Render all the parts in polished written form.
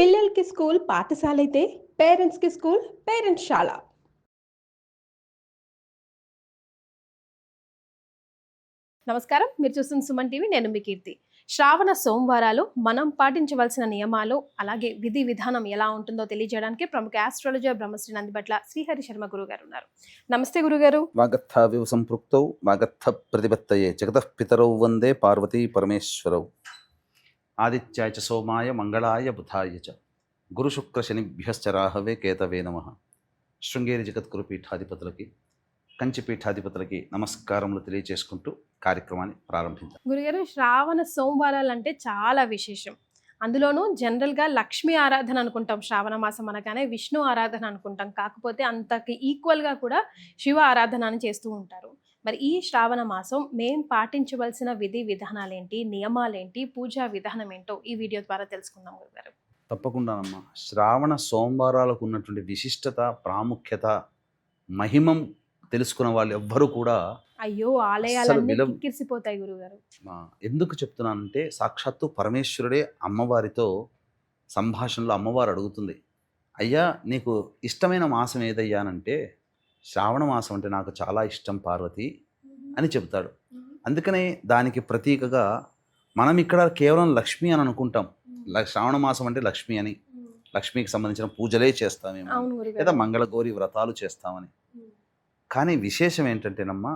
పిల్లలకి స్కూల్ పాఠశాలైతే పేరెంట్స్‌కి స్కూల్ పేరెంట్స్‌శాల. నమస్కారం. మీరు చూస్తున్న సుమన్ టీవీ. నేను మీ కీర్తి. శ్రావణ సోమవారాలు మనం పాటించవలసిన నియమాలు, అలాగే విధి విధానం ఎలా ఉంటుందో తెలియజేయడానికి ప్రముఖ ఆస్ట్రాలజర్ బ్రహ్మశ్రీ నందిబట్ల శ్రీహరి శర్మ గురుగారు ఉన్నారు. నమస్తే గురుగారు. వాగర్థావివ సంపృక్తౌ వాగర్థ ప్రతిపత్తయే జగతః పితరౌ వందే పార్వతీ పరమేశ్వరౌ. ఆదిత్యాయ చ సోమాయ మంగళాయ బుధాయ చ గురు శుక్ర శనిభ్యశ్చ రాహవే కేతవే నమః. శృంగేరి జగద్గురు పీఠాధిపతులకి, కంచి పీఠాధిపతులకి నమస్కారములు తెలియజేసుకుంటూ కార్యక్రమాన్ని ప్రారంభించాం. గురుగారు, శ్రావణ సోమవారాలు అంటే చాలా విశేషం. అందులోనూ జనరల్గా లక్ష్మీ ఆరాధన అనుకుంటాం, శ్రావణ మాసం అనగానే విష్ణు ఆరాధన అనుకుంటాం. కాకపోతే అంతకి ఈక్వల్గా కూడా శివ ఆరాధన అని చేస్తూ ఉంటారు. మరి ఈ శ్రావణ మాసం మేం పాటించవలసిన విధి విధానాలేంటి, నియమాలేంటి, పూజా విధానం ఏంటో ఈ వీడియో ద్వారా తెలుసుకుందాం గురుగారు. తప్పకుండానమ్మా. శ్రావణ సోమవారాలకు ఉన్నటువంటి విశిష్టత, ప్రాముఖ్యత, మహిమం తెలుసుకున్న వాళ్ళు ఎవ్వరూ కూడా అయ్యో, ఆలయాలన్నీ కిక్కిరిసిపోతాయి గురుగారు. ఎందుకు చెప్తున్నానంటే, సాక్షాత్తు పరమేశ్వరుడే అమ్మవారితో సంభాషణలో అమ్మవారు అడుగుతుంది, అయ్యా నీకు ఇష్టమైన మాసం ఏదయ్యానంటే శ్రావణ మాసం అంటే నాకు చాలా ఇష్టం పార్వతి అని చెప్తాడు. అందుకనే దానికి ప్రతీకగా మనం ఇక్కడ కేవలం లక్ష్మి అని అనుకుంటాం. శ్రావణ మాసం అంటే లక్ష్మి అని, లక్ష్మికి సంబంధించిన పూజలే చేస్తామేమో, లేదా మంగళగౌరి వ్రతాలు చేస్తామని. కానీ విశేషం ఏంటంటేనమ్మా,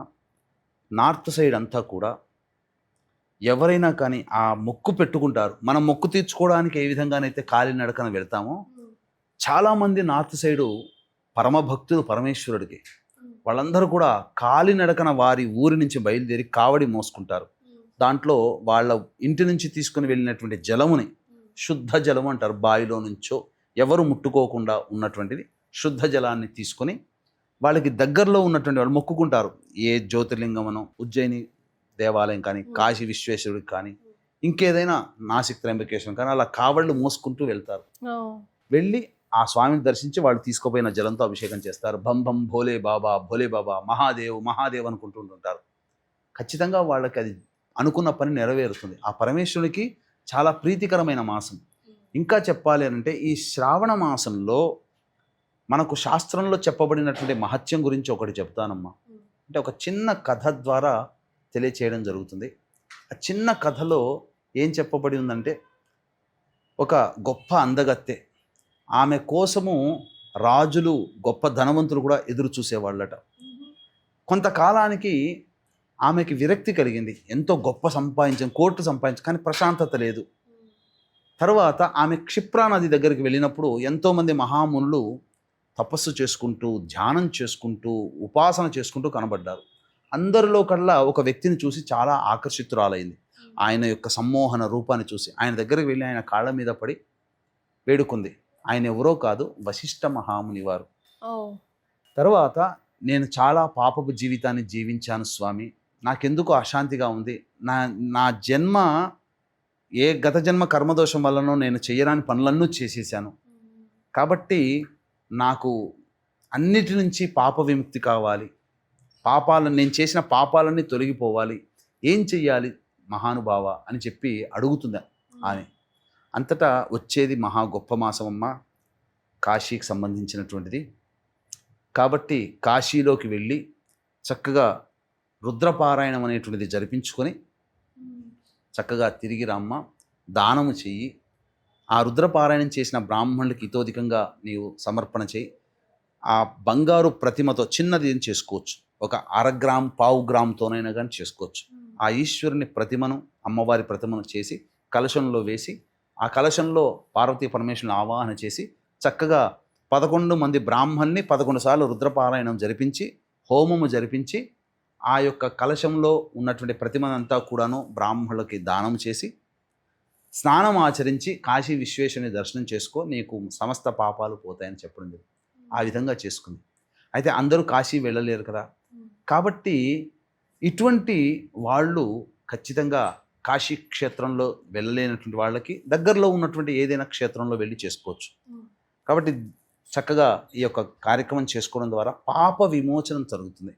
నార్త్ సైడ్ అంతా కూడా ఎవరైనా కానీ ఆ మొక్కు పెట్టుకుంటారు. మనం మొక్కు తీర్చుకోవడానికి ఏ విధంగానైతే కాలినడకన వెళ్తామో, చాలామంది నార్త్ సైడు పరమభక్తులు పరమేశ్వరుడికి. వాళ్ళందరూ కూడా కాలినడకన వారి ఊరి నుంచి బయలుదేరి కావడి మోసుకుంటారు. దాంట్లో వాళ్ళ ఇంటి నుంచి తీసుకుని వెళ్ళినటువంటి జలముని శుద్ధ జలము అంటారు. బావిలో నుంచో ఎవరు ముట్టుకోకుండా ఉన్నటువంటిది శుద్ధ జలాన్ని తీసుకొని వాళ్ళకి దగ్గరలో ఉన్నటువంటి వాళ్ళు మొక్కుకుంటారు. ఏ జ్యోతిర్లింగమనో, ఉజ్జయిని దేవాలయం కానీ, కాశీ విశ్వేశ్వరుడికి కానీ, ఇంకేదైనా నాసిక్ త్రయంబకేశ్వరం కానీ, అలా కావళ్ళు మోసుకుంటూ వెళ్తారు. వెళ్ళి ఆ స్వామిని దర్శించి వాళ్ళు తీసుకుపోయిన జలంతో అభిషేకం చేస్తారు. భం భం భోలే బాబా మహాదేవ్ మహాదేవ్ అనుకుంటుంటారు. ఖచ్చితంగా వాళ్ళకి అది అనుకున్న పని నెరవేరుతుంది. ఆ పరమేశ్వరునికి చాలా ప్రీతికరమైన మాసం. ఇంకా చెప్పాలి అంటే, ఈ శ్రావణ మాసంలో మనకు శాస్త్రంలో చెప్పబడినటువంటి మహత్యం గురించి ఒకటి చెప్తానమ్మా. అంటే ఒక చిన్న కథ ద్వారా తెలియచేయడం జరుగుతుంది. ఆ చిన్న కథలో ఏం చెప్పబడి ఉందంటే, ఒక గొప్ప అందగత్తె, ఆమె కోసము రాజులు, గొప్ప ధనవంతులు కూడా ఎదురు చూసేవాళ్ళట. కొంతకాలానికి ఆమెకి విరక్తి కలిగింది. ఎంతో గొప్ప కోట్లు సంపాదించి కానీ ప్రశాంతత లేదు. తర్వాత ఆమె క్షిప్రా నది దగ్గరికి వెళ్ళినప్పుడు ఎంతోమంది మహామునులు తపస్సు చేసుకుంటూ, ధ్యానం చేసుకుంటూ, ఉపాసన చేసుకుంటూ కనబడ్డారు. అందరిలో కల్లా ఒక వ్యక్తిని చూసి చాలా ఆకర్షితురాలైంది. ఆయన యొక్క సమ్మోహన రూపాన్ని చూసి ఆయన దగ్గరికి వెళ్ళి ఆయన కాళ్ళ మీద పడి వేడుకుంది. ఆయన ఎవరో కాదు, వశిష్ఠ మహాముని వారు. తర్వాత, నేను చాలా పాపపు జీవితాన్ని జీవించాను స్వామి, నాకెందుకు అశాంతిగా ఉంది, నా జన్మ గత జన్మ కర్మదోషం వల్లనో నేను చేయరాని పనులన్నీ చేసేసాను. కాబట్టి నాకు అన్నిటి నుంచి పాప విముక్తి కావాలి, నేను చేసిన పాపాలన్నీ తొలగిపోవాలి, ఏం చెయ్యాలి మహానుభావ అని చెప్పి అడుగుతుంది ఆమె. అంతటా వచ్చేది మహా గొప్ప మాసమమ్మ, కాశీకి సంబంధించినటువంటిది. కాబట్టి కాశీలోకి వెళ్ళి చక్కగా రుద్రపారాయణం అనేటువంటిది జరిపించుకొని చక్కగా తిరిగి రామ్మ, దానము చెయ్యి. ఆ రుద్రపారాయణం చేసిన బ్రాహ్మణులకి ఇతోధికంగా నీవు సమర్పణ చేయి. ఆ బంగారు ప్రతిమతో చిన్నది ఏం చేసుకోవచ్చు, ఒక 1/2 గ్రాము 1/4 గ్రాముతోనైనా కానీ చేసుకోవచ్చు. ఆ ఈశ్వరుని ప్రతిమను, అమ్మవారి ప్రతిమను చేసి కలశంలో వేసి, ఆ కలశంలో పార్వతీ పరమేశ్వరుని ఆవాహన చేసి చక్కగా 11 మంది బ్రాహ్మణుల్ని 11 సార్లు రుద్రపారాయణం జరిపించి, హోమము జరిపించి, ఆ యొక్క కలశంలో ఉన్నటువంటి ప్రతిమనంతా కూడాను బ్రాహ్మణులకి దానం చేసి, స్నానం ఆచరించి కాశీ విశ్వేశ్వరుని దర్శనం చేసుకో, నీకు సమస్త పాపాలు పోతాయని చెప్పడం జరిగింది. ఆ విధంగా చేసుకుంది. అయితే అందరూ కాశీ వెళ్ళలేరు కదా, కాబట్టి ఇటువంటి వాళ్ళు ఖచ్చితంగా కాశీ క్షేత్రంలో వెళ్ళలేనటువంటి వాళ్ళకి దగ్గరలో ఉన్నటువంటి ఏదైనా క్షేత్రంలో వెళ్ళి చేసుకోవచ్చు. కాబట్టి చక్కగా ఈ యొక్క కార్యక్రమం చేసుకోవడం ద్వారా పాప విమోచనం జరుగుతుంది.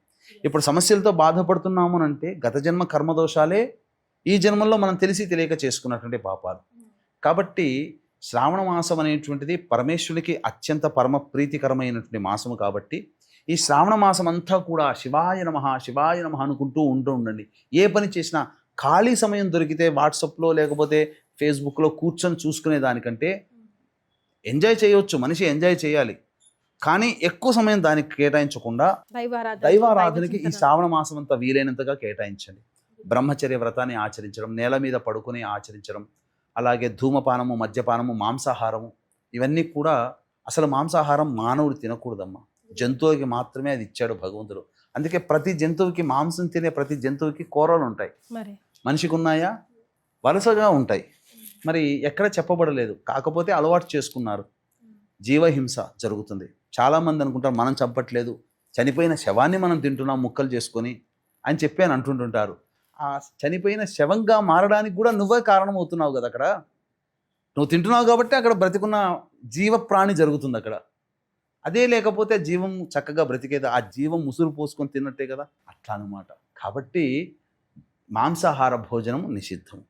ఇప్పుడు సమస్యలతో బాధపడుతున్నాము అంటే గత జన్మ కర్మదోషాలే ఈ జన్మల్లో మనం తెలిసి తెలియక చేసుకున్నటువంటి పాపాలు. కాబట్టి శ్రావణ మాసం అనేటువంటిది పరమేశ్వరునికి అత్యంత పరమ ప్రీతికరమైనటువంటి మాసము కాబట్టి ఈ శ్రావణ మాసం అంతా కూడా శివాయ నమః అనుకుంటూ ఉండండి. ఏ పని చేసినా ఖాళీ సమయం దొరికితే వాట్సాప్లో లేకపోతే ఫేస్బుక్లో కూర్చొని చూసుకునే దానికంటే ఎంజాయ్ చేయవచ్చు, మనిషి ఎంజాయ్ చేయాలి, కానీ ఎక్కువ సమయం దానికి కేటాయించకుండా దైవారాధనకి ఈ శ్రావణ మాసం అంతా వీలైనంతగా కేటాయించండి. బ్రహ్మచర్య వ్రతాన్ని ఆచరించడం, నేల మీద పడుకుని ఆచరించడం, అలాగే ధూమపానము, మద్యపానము, మాంసాహారము, ఇవన్నీ కూడా అసలు మాంసాహారం మానవుడు తినకూడదమ్మా, జంతువుకి మాత్రమే అది ఇచ్చాడు భగవంతుడు. అందుకే ప్రతి జంతువుకి, మాంసం తినే ప్రతి జంతువుకి కూరలు ఉంటాయి, మనిషికి ఉన్నాయా? వరుసగా ఉంటాయి. మరి ఎక్కడ చెప్పబడలేదు, కాకపోతే అలవాటు చేసుకున్నారు. జీవహింస జరుగుతుంది. చాలామంది అనుకుంటారు మనం చంపట్లేదు, చనిపోయిన శవాన్ని మనం తింటున్నాం ముక్కలు చేసుకొని అని చెప్పి అని అంటుంటుంటారు. ఆ చనిపోయిన శవంగా మారడానికి కూడా నువ్వే కారణం అవుతున్నావు కదా. అక్కడ నువ్వు తింటున్నావు కాబట్టి అక్కడ బ్రతికున్న జీవ ప్రాణి జరుగుతుంది అక్కడ. అదే లేకపోతే జీవం చక్కగా బ్రతికేదా? ఆ జీవం ముసురు పోసుకొని తిన్నట్టే కదా, అట్లా అనమాట. కాబట్టి మాంసాహార భోజనం నిషిద్ధం.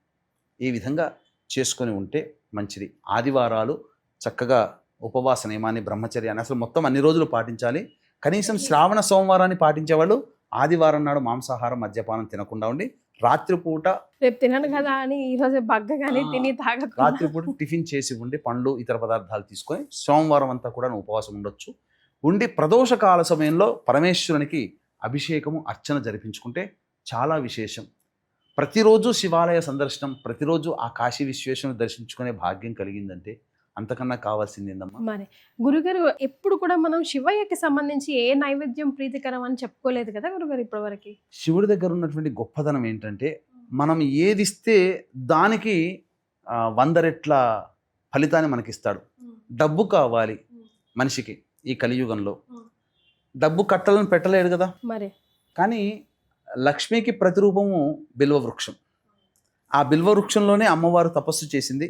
ఈ విధంగా చేసుకొని ఉంటే మంచిది. ఆదివారాలు చక్కగా ఉపవాస నియమాన్ని, బ్రహ్మచర్యాన్ని అసలు మొత్తం అన్ని రోజులు పాటించాలి. కనీసం శ్రావణ సోమవారాన్ని పాటించేవాళ్ళు ఆదివారం నాడు మాంసాహారం, మద్యపానం తినకుండా ఉండి రాత్రిపూట రేపు తినను కదా అని ఈరోజు బగ్గగానే తిని తాగకుండా రాత్రిపూట టిఫిన్ చేసి ఉండి పండ్లు ఇతర పదార్థాలు తీసుకొని సోమవారం అంతా కూడా ఉపవాసం ఉండొచ్చు. ఉండి ప్రదోషకాల సమయంలో పరమేశ్వరునికి అభిషేకము, అర్చన జరిపించుకుంటే చాలా విశేషం. ప్రతిరోజు శివాలయ సందర్శనం, ప్రతిరోజు ఆ కాశీ విశ్వేశ్వరుని దర్శించుకునే భాగ్యం కలిగిందంటే అంతకన్నా కావాల్సింది ఏందమ్మా? మరి గురుగారు ఎప్పుడు కూడా మనం శివయ్యకి సంబంధించి ఏ నైవేద్యం ప్రీతికరం అని చెప్పుకోలేదు కదా గురుగారు ఇప్పటివరకు. శివుడి దగ్గర ఉన్నటువంటి గొప్పతనం ఏంటంటే మనం ఏది ఇస్తే దానికి 100 రెట్ల ఫలితాన్ని మనకిస్తాడు. డబ్బు కావాలి మనిషికి ఈ కలియుగంలో, డబ్బు కట్టలను పెట్టలేడు కదా మరి. కానీ లక్ష్మికి ప్రతిరూపము బిల్వవృక్షం. ఆ బిల్వవృక్షంలోనే అమ్మవారు తపస్సు చేసింది.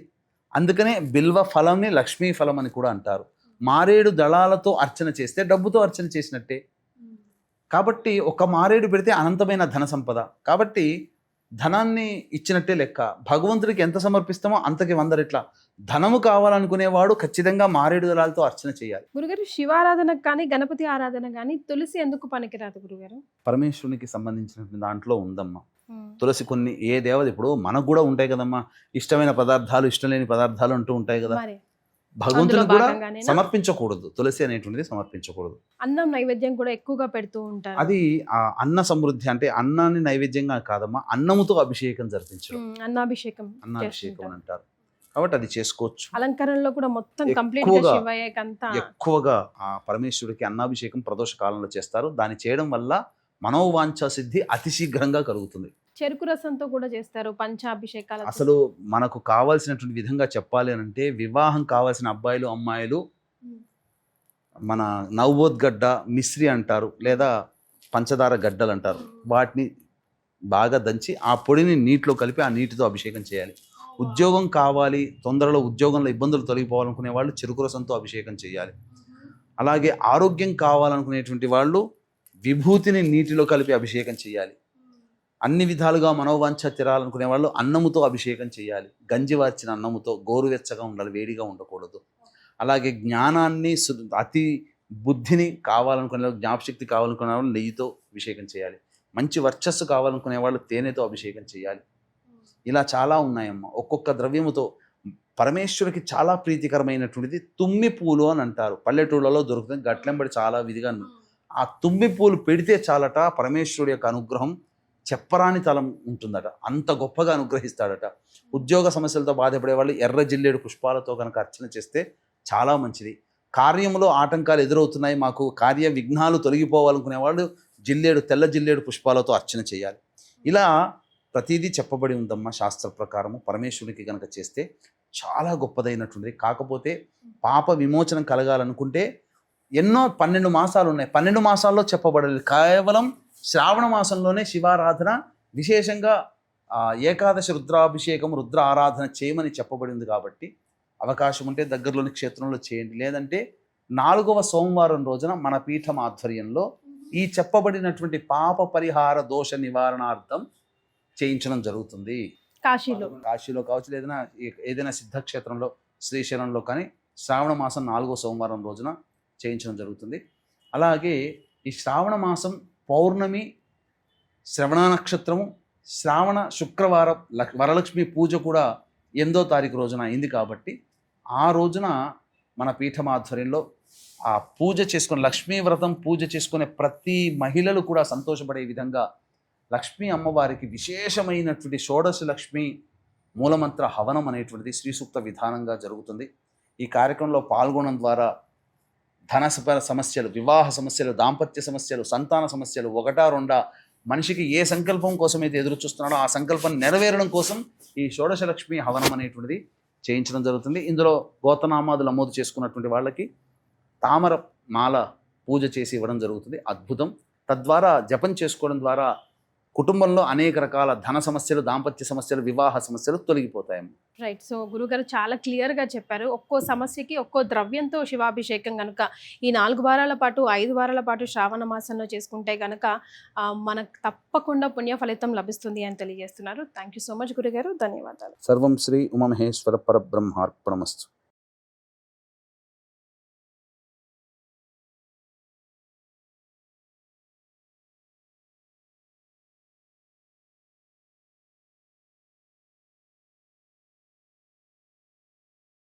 అందుకనే బిల్వ ఫలంని లక్ష్మీ ఫలం అని కూడా అంటారు. మారేడు దళాలతో అర్చన చేస్తే డబ్బుతో అర్చన చేసినట్టే. కాబట్టి ఒక మారేడు పెడితే అనంతమైన ధన సంపద. కాబట్టి ధనాన్ని ఇచ్చినట్టే లెక్క. భగవంతుడికి ఎంత సమర్పిస్తామో అంతకి 100 రెట్ల. ధనము కావాలనుకునేవాడు ఖచ్చితంగా మారేడు దళాలతో అర్చన చేయాలి. గురుగారు శివారాధనకు కానీ గణపతి ఆరాధన కానీ తులసి ఎందుకు పనికిరాదు గురుగారు? పరమేశ్వరునికి సంబంధించిన దాంట్లో ఉందమ్మా తులసి. కొన్ని ఏ దేవత ఇప్పుడు మనకు కూడా ఉంటాయి కదమ్మా, ఇష్టమైన పదార్థాలు, ఇష్టం లేని పదార్థాలు అంటూ ఉంటాయి కదా. భగవంతుని కూడా సమర్పించకూడదు, తులసి అనేటువంటిది సమర్పించకూడదు. అన్నం నైవేద్యం కూడా ఎక్కువగా పెడుతూ ఉంటారు. అది అన్న సమృద్ధి అంటే అన్నాన్ని నైవేద్యంగా కాదమ్మా, అన్నముతో అభిషేకం జరిపించడం, అన్నాభిషేకం అని అంటారు. కాబట్టి అది చేసుకోవచ్చు. అలంకరణలో కూడా మొత్తం కంప్లీట్ గా శివయ్యకంతా ఎక్కువగా ఆ పరమేశ్వరుడికి అన్నాభిషేకం ప్రదోష కాలంలో చేస్తారు. దాన్ని చేయడం వల్ల మనోవాంఛ సిద్ధి అతి శీఘ్రంగా కలుగుతుంది. చెరుకు రసంతో కూడా చేస్తారు పంచాభిషేకాలు. అసలు మనకు కావాల్సినటువంటి విధంగా చెప్పాలి అని అంటే, వివాహం కావాల్సిన అబ్బాయిలు, అమ్మాయిలు మన నవోద్గడ్డ, మిశ్రి అంటారు, లేదా పంచదార గడ్డలు అంటారు. వాటిని బాగా దంచి ఆ పొడిని నీటిలో కలిపి ఆ నీటితో అభిషేకం చేయాలి. ఉద్యోగం కావాలి, తొందరలో ఉద్యోగంలో ఇబ్బందులు తొలగిపోవాలనుకునే వాళ్ళు చెరుకు రసంతో అభిషేకం చేయాలి. అలాగే ఆరోగ్యం కావాలనుకునేటువంటి వాళ్ళు విభూతిని నీటిలో కలిపి అభిషేకం చేయాలి. అన్ని విధాలుగా మనోవాంఛ తీరాలనుకునే వాళ్ళు అన్నముతో అభిషేకం చేయాలి. గంజి వార్చిన అన్నముతో, గోరువెచ్చగా ఉండాలి, వేడిగా ఉండకూడదు. అలాగే జ్ఞానాన్ని, అతి బుద్ధిని కావాలనుకునే వాళ్ళు, జ్ఞాపశక్తి కావాలనుకునే వాళ్ళు నెయ్యితో అభిషేకం చేయాలి. మంచి వర్చస్సు కావాలనుకునే వాళ్ళు తేనెతో అభిషేకం చేయాలి. ఇలా చాలా ఉన్నాయమ్మా. ఒక్కొక్క ద్రవ్యముతో పరమేశ్వరుడికి చాలా ప్రీతికరమైనటువంటిది తుమ్మి పూలు అని అంటారు. పల్లెటూళ్ళలో దొరుకుతుంది, గట్లెంబడి చాలా విధిగా. ఆ తుమ్మి పూలు పెడితే చాలట పరమేశ్వరుడి యొక్క అనుగ్రహం చెప్పరాని తలం ఉంటుందట, అంత గొప్పగా అనుగ్రహిస్తాడట. ఉద్యోగ సమస్యలతో బాధపడే వాళ్ళు ఎర్ర జిల్లేడు పుష్పాలతో కనుక అర్చన చేస్తే చాలా మంచిది. కార్యంలో ఆటంకాలు ఎదురవుతున్నాయి, మాకు కార్య విఘ్నాలు తొలగిపోవాలనుకునే వాళ్ళు తెల్ల జిల్లేడు పుష్పాలతో అర్చన చేయాలి. ఇలా ప్రతిదీ చెప్పబడి ఉందమ్మా శాస్త్ర ప్రకారము. పరమేశ్వరునికి కనుక చేస్తే చాలా గొప్పదైనటువంటిది. కాకపోతే పాప విమోచనం కలగాలనుకుంటే ఎన్నో 12 మాసాలు ఉన్నాయి. 12 మాసాల్లో చెప్పబడలేదు. కేవలం శ్రావణ మాసంలోనే శివారాధన విశేషంగా ఏకాదశి రుద్రాభిషేకం, రుద్ర ఆరాధన చేయమని చెప్పబడింది. కాబట్టి అవకాశం ఉంటే దగ్గరలోని క్షేత్రంలో చేయండి. లేదంటే 4వ సోమవారం రోజున మన పీఠం ఆధ్వర్యంలో ఈ చెప్పబడినటువంటి పాప పరిహార దోష నివారణార్థం చేయించడం జరుగుతుంది. కాశీలో కావచ్చు, ఏదైనా సిద్ధక్షేత్రంలో శ్రీశైలంలో కానీ శ్రావణ మాసం 4వ సోమవారం రోజున చేయించడం జరుగుతుంది. అలాగే ఈ శ్రావణ మాసం పౌర్ణమి, శ్రవణ నక్షత్రము, శ్రావణ శుక్రవారం వరలక్ష్మి పూజ కూడా 8వ తారీఖు రోజున అయింది కాబట్టి ఆ రోజున మన పీఠం ఆధ్వర్యంలో ఆ పూజ చేసుకుని లక్ష్మీ వ్రతం పూజ చేసుకునే ప్రతి మహిళలు కూడా సంతోషపడే విధంగా లక్ష్మీ అమ్మవారికి విశేషమైనటువంటి షోడశ లక్ష్మి మూలమంత్ర హవనం అనేటువంటిది శ్రీ సూక్త విధానంగా జరుగుతుంది. ఈ కార్యక్రమంలో పాల్గొనడం ద్వారా ధన సమస్యలు, వివాహ సమస్యలు, దాంపత్య సమస్యలు, సంతాన సమస్యలు ఒకటా రెండా మనిషికి ఏ సంకల్పం కోసం అయితే ఎదురు చూస్తున్నాడో ఆ సంకల్పం నెరవేరడం కోసం ఈ షోడశ లక్ష్మి హవనం అనేటువంటిది చేయించడం జరుగుతుంది. ఇందులో గోతనామాదులు నమోదు చేసుకున్నటువంటి వాళ్ళకి తామర మాల పూజ చేసి ఇవ్వడం జరుగుతుంది. అద్భుతం. తద్వారా జపం చేసుకోవడం ద్వారా కుటుంబంలో అనేక రకాల ధన సమస్యలు, దాంపత్య సమస్యలు, వివాహ సమస్యలు తొలగిపోతాయి. రైట్. సో గురుగారు చాలా క్లియర్గా చెప్పారు. ఒక్కో సమస్యకి ఒక్కో ద్రవ్యంతో శివాభిషేకం కనుక ఈ 4 వారాల పాటు 5 వారాల పాటు శ్రావణ మాసంలో చేసుకుంటే కనుక మనకు తప్పకుండా పుణ్య ఫలితం లభిస్తుంది అని తెలియజేస్తున్నారు. థ్యాంక్ యూ సో మచ్ గురుగారు. ధన్యవాదాలు. సర్వం శ్రీ ఉమామహేశ్వర పరబ్రహ్మార్పణమస్తు.